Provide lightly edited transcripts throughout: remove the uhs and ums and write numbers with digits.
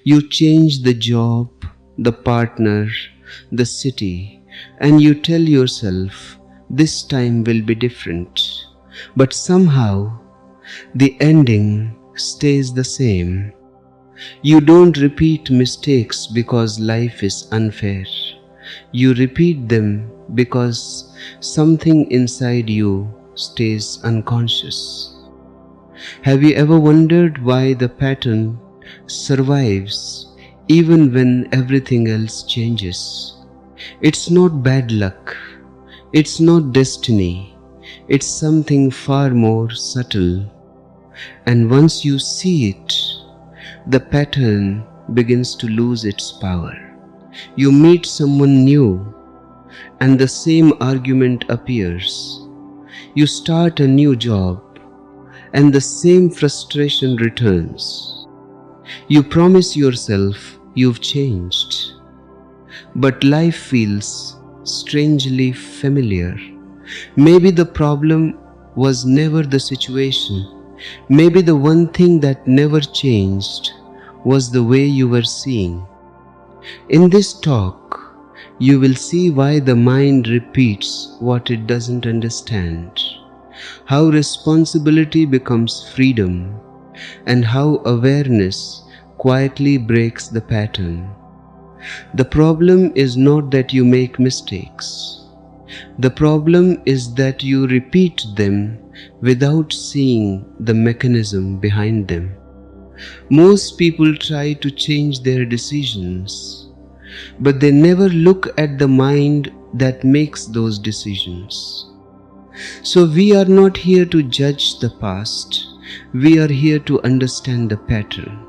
You change the job, the partner, the city, and you tell yourself, this time will be different. But somehow, the ending stays the same. You don't repeat mistakes because life is unfair. You repeat them because something inside you stays unconscious. Have you ever wondered why the pattern survives even when everything else changes? It's not bad luck. It's not destiny. It's something far more subtle. And once you see it, the pattern begins to lose its power. You meet someone new, and the same argument appears. You start a new job, and the same frustration returns. You promise yourself you've changed, but life feels strangely familiar. Maybe the problem was never the situation. Maybe the one thing that never changed was the way you were seeing. In this talk, you will see why the mind repeats what it doesn't understand, how responsibility becomes freedom, and how awareness quietly breaks the pattern. The problem is not that you make mistakes. The problem is that you repeat them without seeing the mechanism behind them. Most people try to change their decisions, but they never look at the mind that makes those decisions. So we are not here to judge the past. We are here to understand the pattern,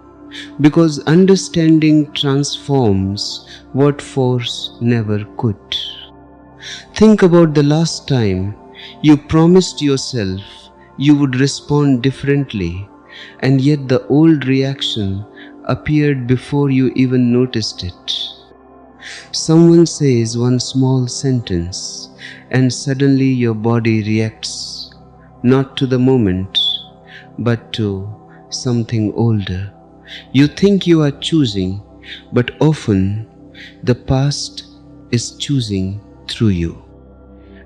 because understanding transforms what force never could. Think about the last time you promised yourself you would respond differently, and yet the old reaction appeared before you even noticed it. Someone says one small sentence, and suddenly your body reacts, not to the moment, but to something older. You think you are choosing, but often the past is choosing through you.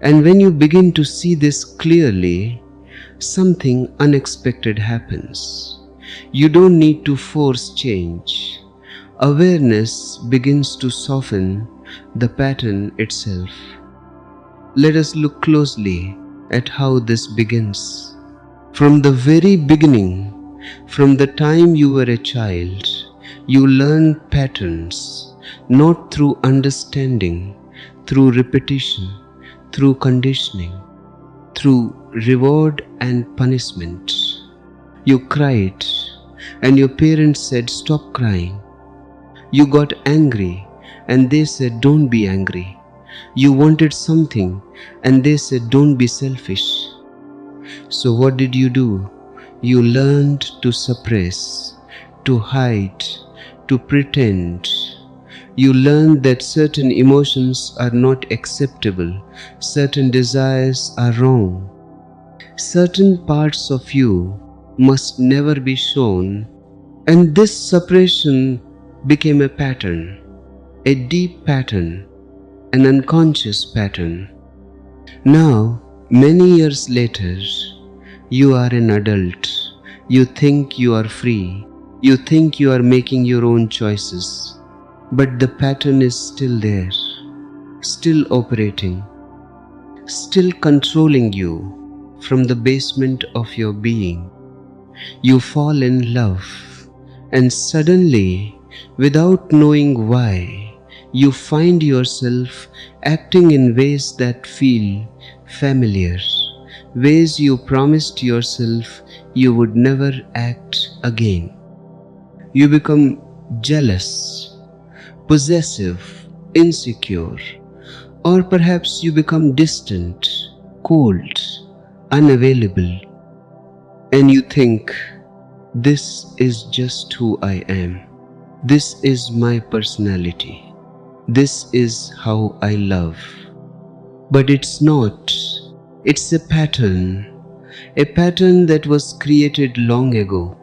And when you begin to see this clearly, something unexpected happens. You don't need to force change. Awareness begins to soften the pattern itself. Let us look closely at how this begins. From the very beginning, from the time you were a child, you learn patterns, not through understanding, through repetition, through conditioning, through reward and punishment. You cried, and your parents said, "Stop crying." You got angry, and they said, "Don't be angry." You wanted something, and they said, "Don't be selfish." So what did you do? You learned to suppress, to hide, to pretend. You learned that certain emotions are not acceptable, certain desires are wrong, certain parts of you must never be shown, and this suppression became a pattern, a deep pattern, an unconscious pattern. Now, many years later, you are an adult. You think you are free. You think you are making your own choices. But the pattern is still there, still operating, still controlling you from the basement of your being. You fall in love, and suddenly, without knowing why, you find yourself acting in ways that feel familiar, ways you promised yourself you would never act again. You become jealous, possessive, insecure, or perhaps you become distant, cold, unavailable, and you think, this is just who I am. This is my personality. This is how I love. But it's not. It's a pattern that was created long ago.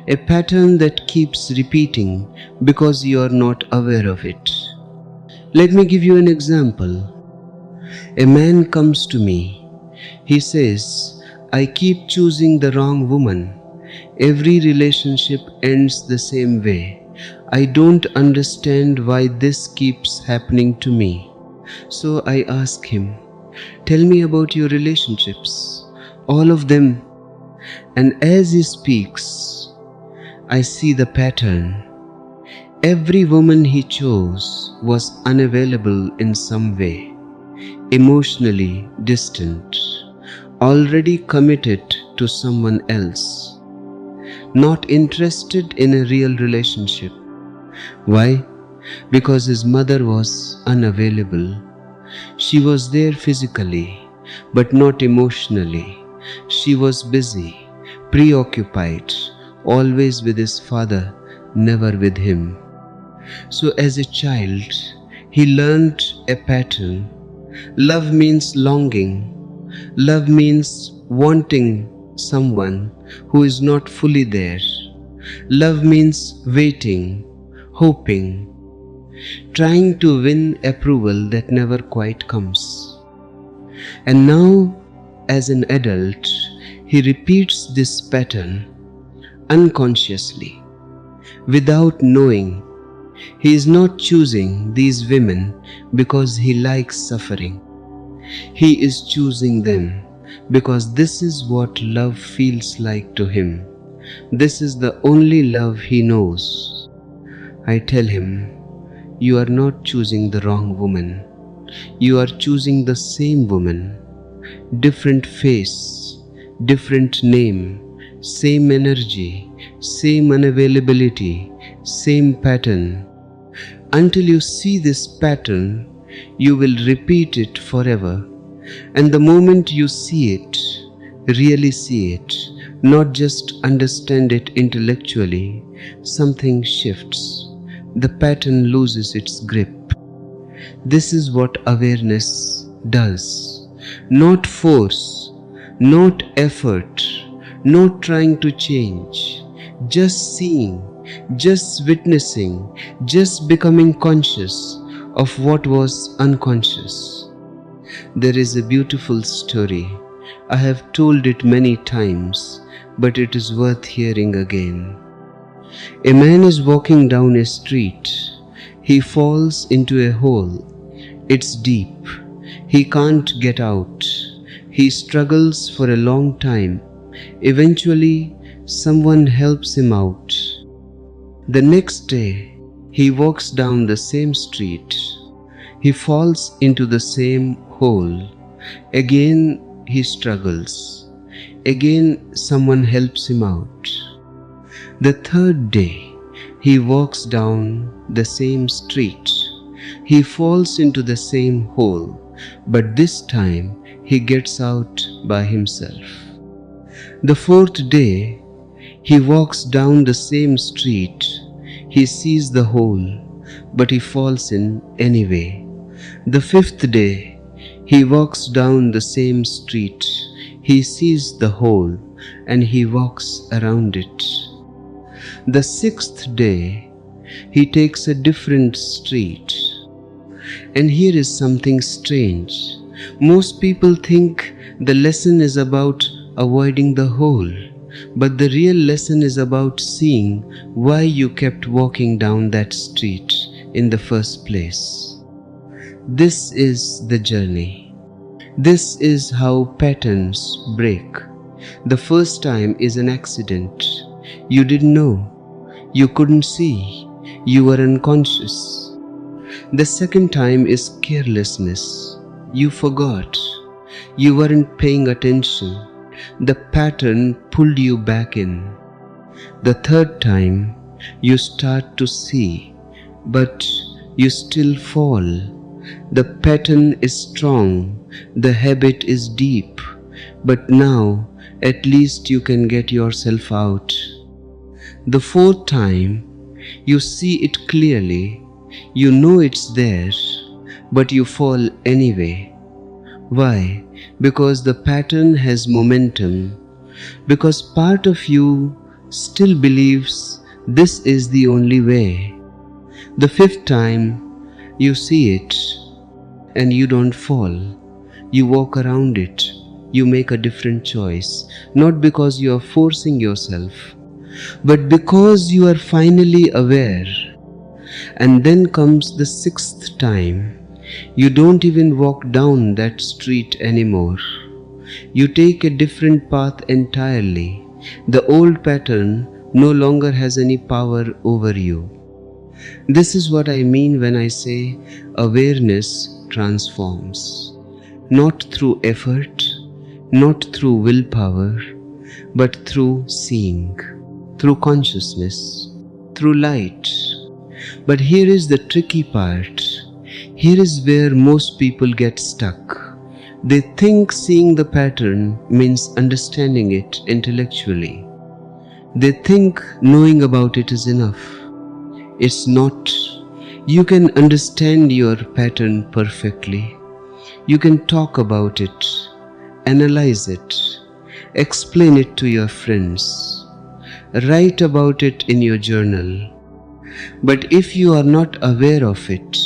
a pattern that keeps repeating because you are not aware of it. Let me give you an example. A man comes to me. He says, I keep choosing the wrong woman. Every relationship ends the same way. I don't understand why this keeps happening to me. So I ask him, tell me about your relationships, all of them. And as he speaks, I see the pattern. Every woman he chose was unavailable in some way, emotionally distant, already committed to someone else, not interested in a real relationship. Why? Because his mother was unavailable. She was there physically, but not emotionally. She was busy, preoccupied, always with his father, never with him. So as a child, he learned a pattern. Love means longing. Love means wanting someone who is not fully there. Love means waiting, hoping, trying to win approval that never quite comes. And now, as an adult, he repeats this pattern unconsciously, without knowing. He is not choosing these women because he likes suffering. He is choosing them because this is what love feels like to him. This is the only love he knows. I tell him, you are not choosing the wrong woman. You are choosing the same woman. Different face, different name, same energy, same unavailability, same pattern. Until you see this pattern, you will repeat it forever. And the moment you see it, really see it, not just understand it intellectually, something shifts. The pattern loses its grip. This is what awareness does. Not force, not effort, not trying to change, just seeing, just witnessing, just becoming conscious of what was unconscious. There is a beautiful story. I have told it many times, but it is worth hearing again. A man is walking down a street. He falls into a hole. It's deep. He can't get out. He struggles for a long time. Eventually, someone helps him out. The next day, he walks down the same street. He falls into the same hole. Again, he struggles. Again, someone helps him out. The third day, he walks down the same street. He falls into the same hole, but this time he gets out by himself. The fourth day, he walks down the same street. He sees the hole, but he falls in anyway. The fifth day, he walks down the same street. He sees the hole and he walks around it. The sixth day, he takes a different street. And here is something strange. Most people think the lesson is about avoiding the hole, but the real lesson is about seeing why you kept walking down that street in the first place. This is the journey. This is how patterns break. The first time is an accident. You didn't know. You couldn't see. You were unconscious. The second time is carelessness. You forgot. You weren't paying attention. The pattern pulled you back in. The third time, you start to see, but you still fall. The pattern is strong. The habit is deep. But now, at least you can get yourself out. The fourth time, you see it clearly. You know it's there, but you fall anyway. Why? Because the pattern has momentum. Because part of you still believes this is the only way. The fifth time you see it and you don't fall. You walk around it. You make a different choice, not because you are forcing yourself, but because you are finally aware. And then comes the sixth time. You don't even walk down that street anymore. You take a different path entirely. The old pattern no longer has any power over you. This is what I mean when I say awareness transforms. Not through effort, not through willpower, but through seeing, through consciousness, through light. But here is the tricky part. Here is where most people get stuck. They think seeing the pattern means understanding it intellectually. They think knowing about it is enough. It's not. You can understand your pattern perfectly. You can talk about it, analyze it, explain it to your friends, write about it in your journal. But if you are not aware of it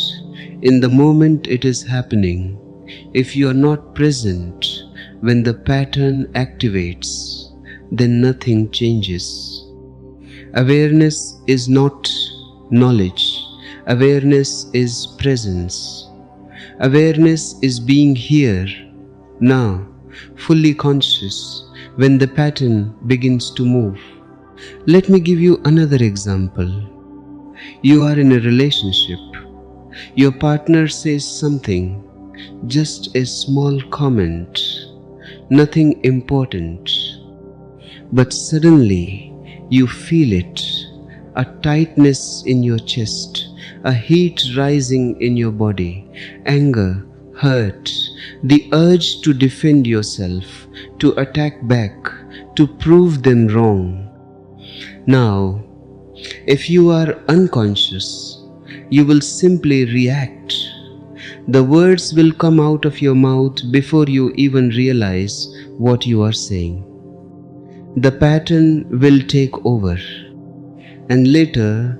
in the moment it is happening, if you are not present when the pattern activates, then nothing changes. Awareness is not knowledge. Awareness is presence. Awareness is being here, now, fully conscious when the pattern begins to move. Let me give you another example. You are in a relationship. Your partner says something, just a small comment, nothing important. But suddenly you feel it, a tightness in your chest, a heat rising in your body, anger, hurt, the urge to defend yourself, to attack back, to prove them wrong. Now, if you are unconscious, you will simply react. The words will come out of your mouth before you even realize what you are saying. The pattern will take over, and later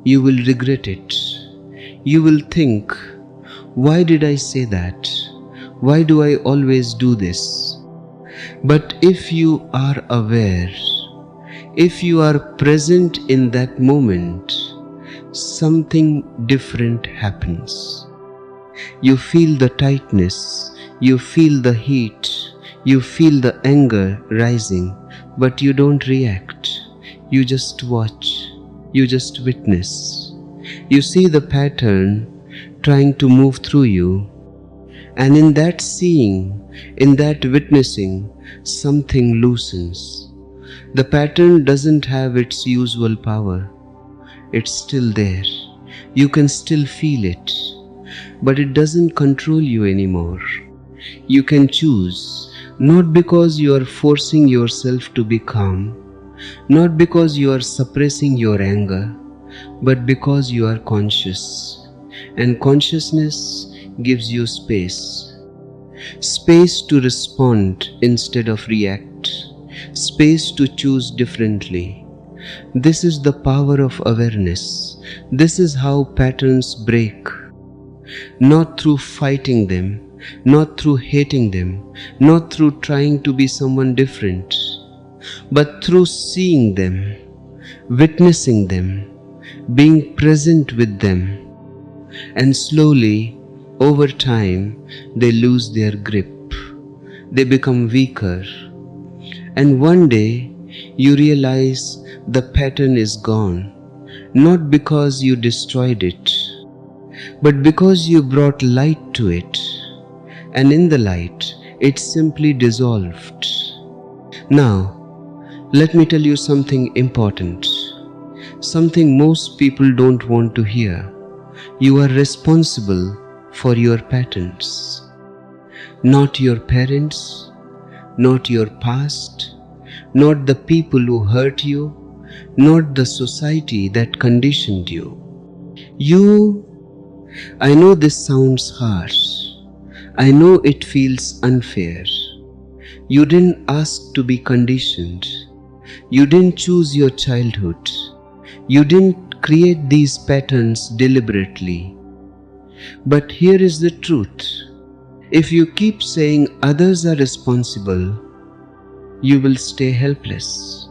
you will regret it. You will think, why did I say that? Why do I always do this? But if you are aware, if you are present in that moment, something different happens. You feel the tightness, you feel the heat, you feel the anger rising, but you don't react. You just watch, you just witness. You see the pattern trying to move through you, and in that seeing, in that witnessing, something loosens. The pattern doesn't have its usual power. It's still there. You can still feel it, but it doesn't control you anymore. You can choose, not because you are forcing yourself to be calm, not because you are suppressing your anger, but because you are conscious. And consciousness gives you space. Space to respond instead of react. Space to choose differently. This is the power of awareness. This is how patterns break. Not through fighting them, not through hating them, not through trying to be someone different, but through seeing them, witnessing them, being present with them. And slowly, over time, they lose their grip. They become weaker. And one day, you realize the pattern is gone, not because you destroyed it, but because you brought light to it. And in the light, it simply dissolved. Now, let me tell you something important, something most people don't want to hear. You are responsible for your patterns, not your parents, not your past, not the people who hurt you, not the society that conditioned you. I know this sounds harsh. I know it feels unfair. You didn't ask to be conditioned, You didn't choose your childhood. You didn't create these patterns deliberately. But here is the truth. If you keep saying others are responsible, you will stay helpless.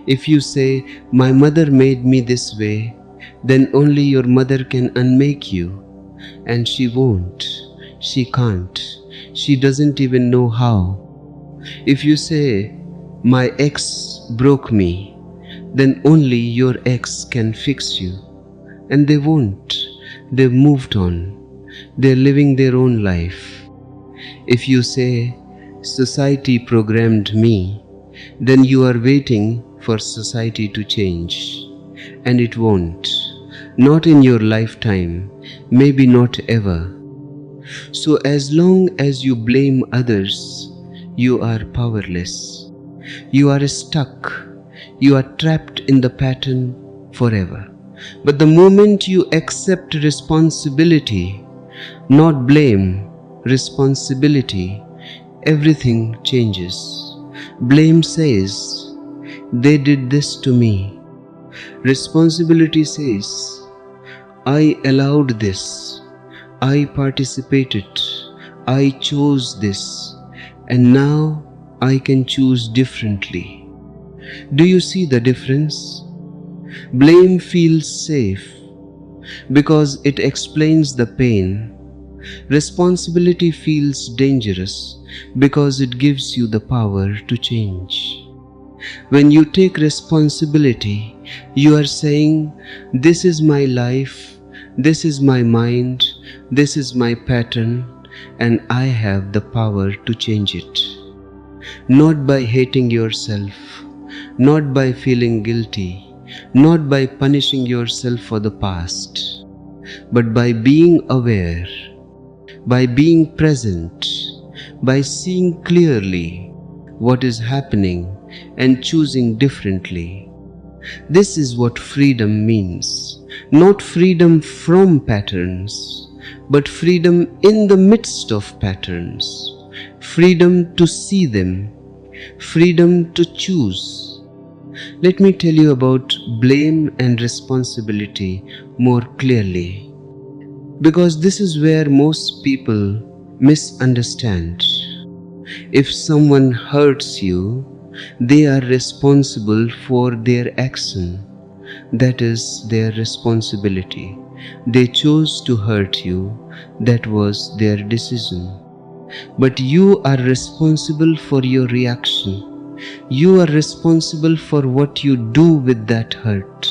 If you say, my mother made me this way, then only your mother can unmake you. And she won't. She can't. She doesn't even know how. If you say, my ex broke me, then only your ex can fix you. And they won't. They've moved on. They're living their own life. If you say, society programmed me, then you are waiting for society to change. And it won't. Not in your lifetime, maybe not ever. So as long as you blame others, you are powerless. You are stuck. You are trapped in the pattern forever. But the moment you accept responsibility, not blame, responsibility, everything changes. Blame says, they did this to me. Responsibility says, I allowed this. I participated. I chose this. And now I can choose differently. Do you see the difference? Blame feels safe because it explains the pain. Responsibility feels dangerous because it gives you the power to change. When you take responsibility, you are saying, this is my life, this is my mind, this is my pattern, and I have the power to change it. Not by hating yourself, not by feeling guilty, not by punishing yourself for the past, but by being aware, by being present, by seeing clearly what is happening and choosing differently. This is what freedom means. Not freedom from patterns, but freedom in the midst of patterns. Freedom to see them. Freedom to choose. Let me tell you about blame and responsibility more clearly, because this is where most people misunderstand. If someone hurts you, they are responsible for their action. That is their responsibility. They chose to hurt you. That was their decision. But you are responsible for your reaction. You are responsible for what you do with that hurt.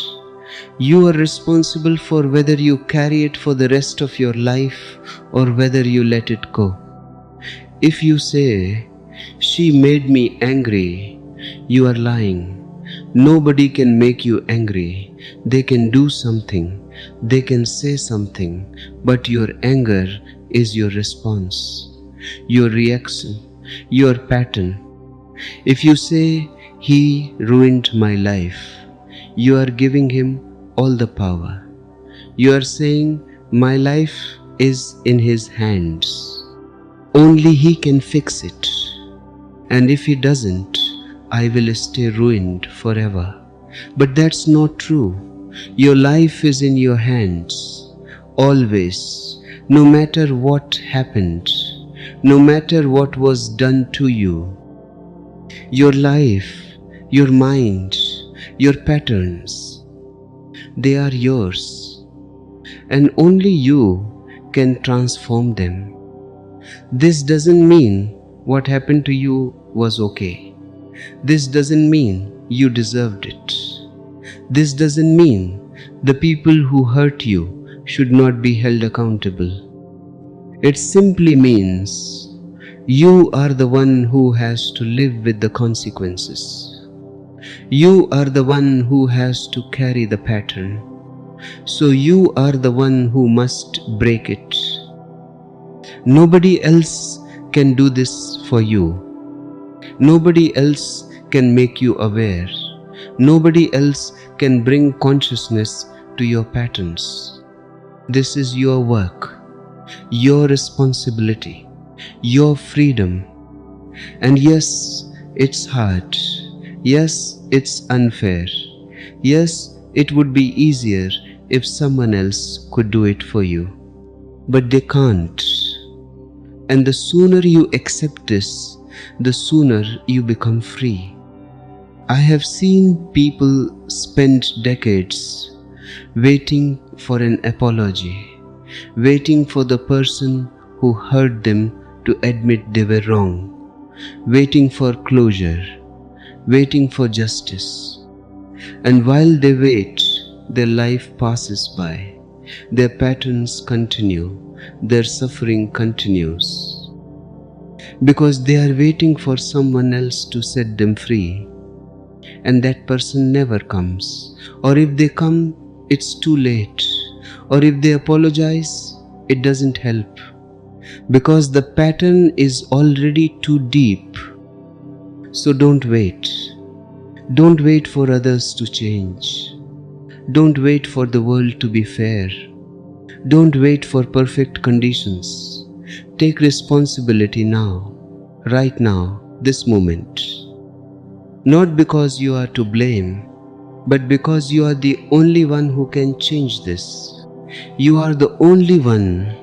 You are responsible for whether you carry it for the rest of your life or whether you let it go. If you say, she made me angry, you are lying. Nobody can make you angry. They can do something. They can say something. But your anger is your response, your reaction, your pattern. If you say, he ruined my life, you are giving him all the power. You are saying, my life is in his hands. Only he can fix it. And if he doesn't, I will stay ruined forever. But that's not true. Your life is in your hands, always, no matter what happened, no matter what was done to you. Your life, your mind, your patterns, they are yours, and only you can transform them. This doesn't mean what happened to you was okay. This doesn't mean you deserved it. This doesn't mean the people who hurt you should not be held accountable. It simply means you are the one who has to live with the consequences. You are the one who has to carry the pattern. So you are the one who must break it. Nobody else can do this for you. Nobody else can make you aware. Nobody else can bring consciousness to your patterns. This is your work, your responsibility, your freedom. And yes, it's hard. Yes, it's unfair. Yes, it would be easier if someone else could do it for you. But they can't. And the sooner you accept this, the sooner you become free. I have seen people spend decades waiting for an apology, waiting for the person who hurt them to admit they were wrong, waiting for closure, waiting for justice. And while they wait, their life passes by, their patterns continue, their suffering continues. Because they are waiting for someone else to set them free, and that person never comes. Or if they come, it's too late. Or if they apologize, it doesn't help. Because the pattern is already too deep. So don't wait. Don't wait for others to change. Don't wait for the world to be fair. Don't wait for perfect conditions. Take responsibility now, right now, this moment. Not because you are to blame, but because you are the only one who can change this. You are the only one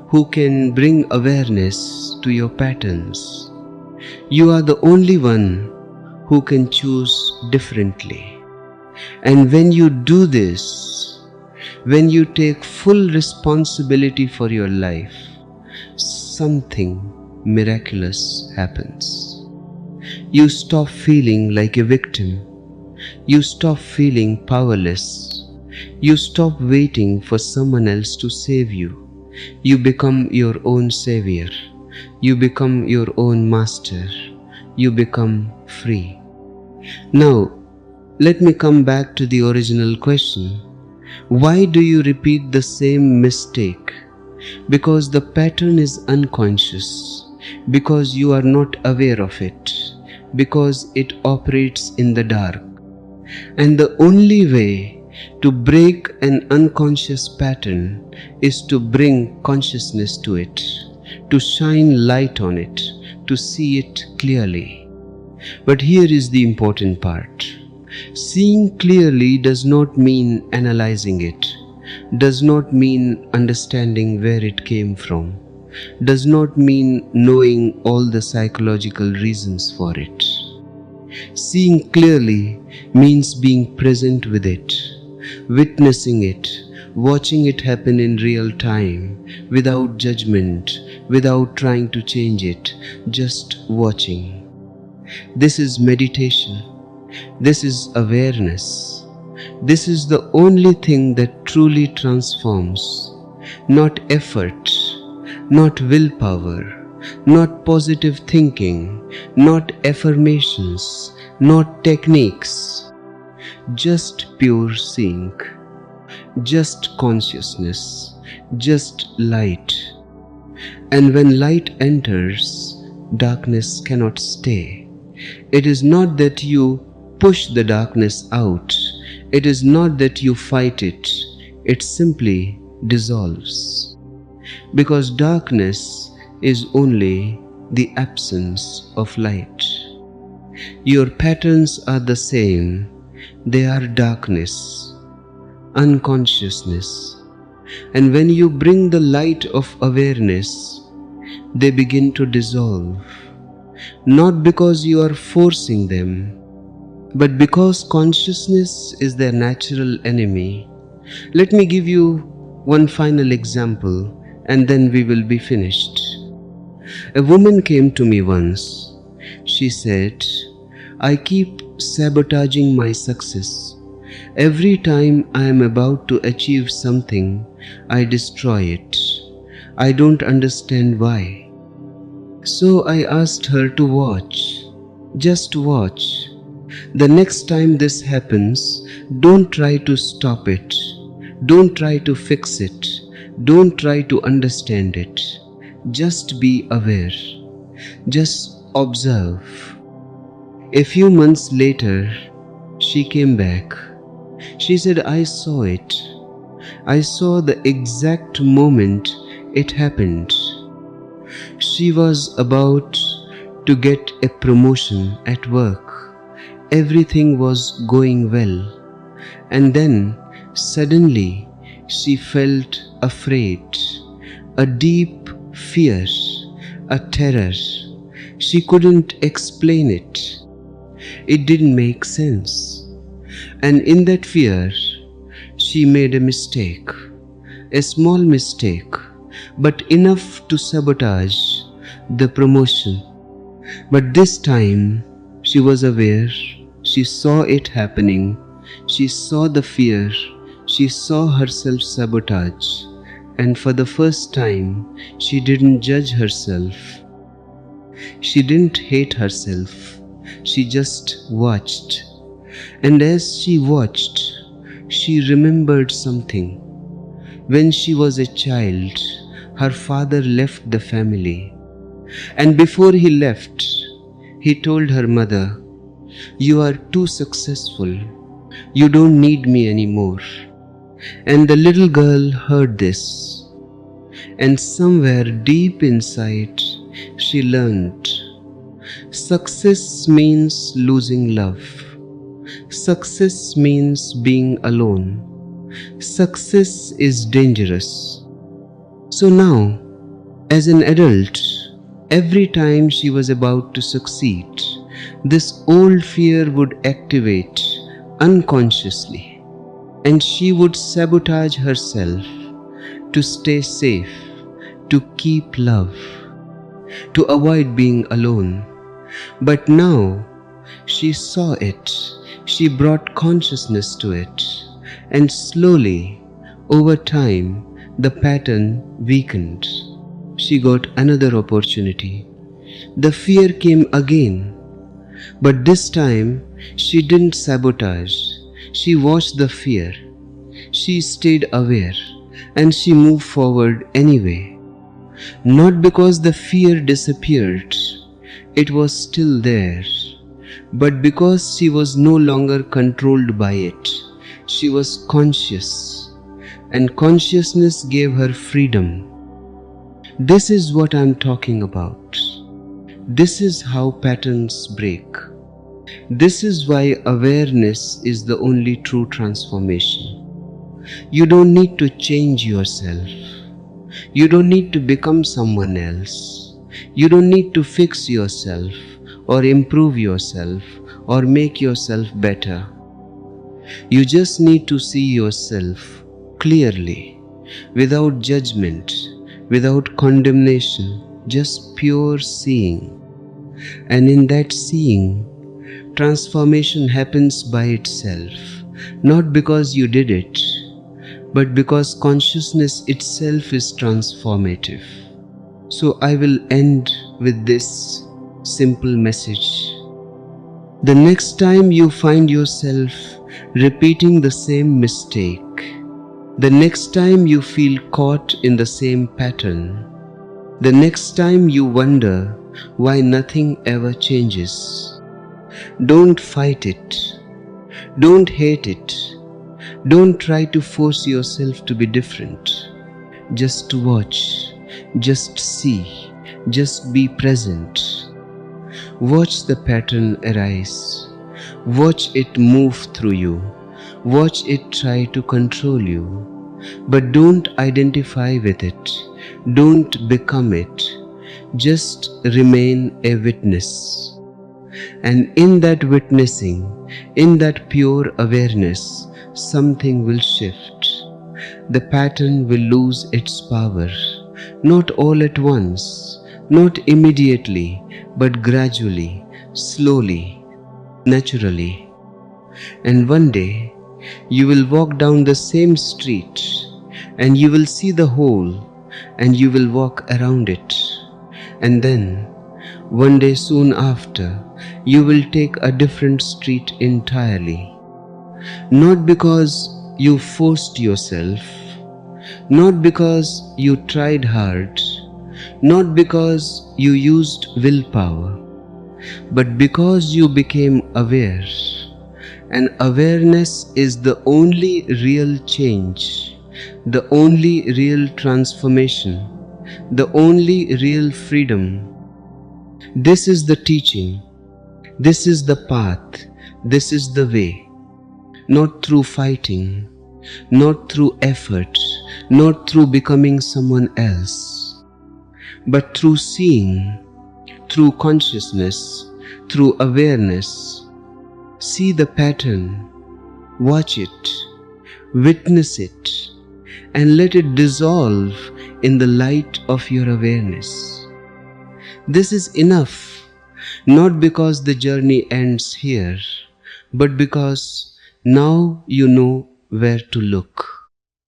who can bring awareness to your patterns. You are the only one who can choose differently. And when you do this, when you take full responsibility for your life, something miraculous happens. You stop feeling like a victim. You stop feeling powerless. You stop waiting for someone else to save you. You become your own savior. You become your own master. You become free. Now, let me come back to the original question. Why do you repeat the same mistake? Because the pattern is unconscious. Because you are not aware of it. Because it operates in the dark. And the only way to break an unconscious pattern is to bring consciousness to it, to shine light on it, to see it clearly. But here is the important part. Seeing clearly does not mean analyzing it, does not mean understanding where it came from, does not mean knowing all the psychological reasons for it. Seeing clearly means being present with it, witnessing it, watching it happen in real time, without judgment, without trying to change it, just watching. This is meditation. This is awareness. This is the only thing that truly transforms. Not effort, not willpower, not positive thinking, not affirmations, not techniques. Just pure seeing, just consciousness, just light. And when light enters, darkness cannot stay. It is not that you push the darkness out. It is not that you fight it. It simply dissolves. Because darkness is only the absence of light. Your patterns are the same. They are darkness, unconsciousness. And when you bring the light of awareness, they begin to dissolve. Not because you are forcing them, but because consciousness is their natural enemy. Let me give you one final example, and then we will be finished. A woman came to me once. She said, "I keep sabotaging my success. Every time I am about to achieve something, I destroy it. I don't understand why." So I asked her to watch. Just watch. The next time this happens, don't try to stop it. Don't try to fix it. Don't try to understand it. Just be aware. Just observe. A few months later, she came back. She said, "I saw it. I saw the exact moment it happened." She was about to get a promotion at work, Everything was going well, and then suddenly she felt afraid, a deep fear, a terror. She couldn't explain it. It didn't make sense. And in that fear, she made a mistake, a small mistake, but enough to sabotage the promotion. But this time, she was aware, she saw it happening, she saw the fear, she saw herself sabotage, and for the first time, she didn't judge herself. She didn't hate herself, she just watched. And as she watched, she remembered something. When she was a child, her father left the family. And before he left, he told her mother, "You are too successful. You don't need me anymore." And the little girl heard this. And somewhere deep inside, she learned success means losing love. Success means being alone. Success is dangerous. So now, as an adult, every time she was about to succeed, this old fear would activate unconsciously, and she would sabotage herself to stay safe, to keep love, to avoid being alone. But now she saw it, she brought consciousness to it, and slowly, over time, the pattern weakened. She got another opportunity. The fear came again, but this time she didn't sabotage. She watched the fear. She stayed aware, and she moved forward anyway. Not because the fear disappeared, it was still there, but because she was no longer controlled by it. She was conscious, and consciousness gave her freedom. This is what I'm talking about. This is how patterns break. This is why awareness is the only true transformation. You don't need to change yourself. You don't need to become someone else. You don't need to fix yourself or improve yourself or make yourself better. You just need to see yourself clearly, without judgment, without condemnation, just pure seeing. And in that seeing, transformation happens by itself, not because you did it, but because consciousness itself is transformative. So I will end with this simple message. The next time you find yourself repeating the same mistake, the next time you feel caught in the same pattern, the next time you wonder why nothing ever changes, don't fight it. Don't hate it. Don't try to force yourself to be different. Just watch, just see, just be present. Watch the pattern arise. Watch it move through you. Watch it try to control you. But don't identify with it. Don't become it. Just remain a witness. And in that witnessing, in that pure awareness, something will shift. The pattern will lose its power, not all at once, not immediately, but gradually, slowly, naturally. And one day, you will walk down the same street, and you will see the hole, and you will walk around it. And then, one day soon after, you will take a different street entirely. Not because you forced yourself, not because you tried hard, not because you used willpower, but because you became aware. And awareness is the only real change, the only real transformation, the only real freedom. This is the teaching. This is the path. This is the way, not through fighting, not through effort, not through becoming someone else, but through seeing, through consciousness, through awareness. See the pattern, watch it, witness it, and let it dissolve in the light of your awareness. This is enough, not because the journey ends here, but because now you know where to look.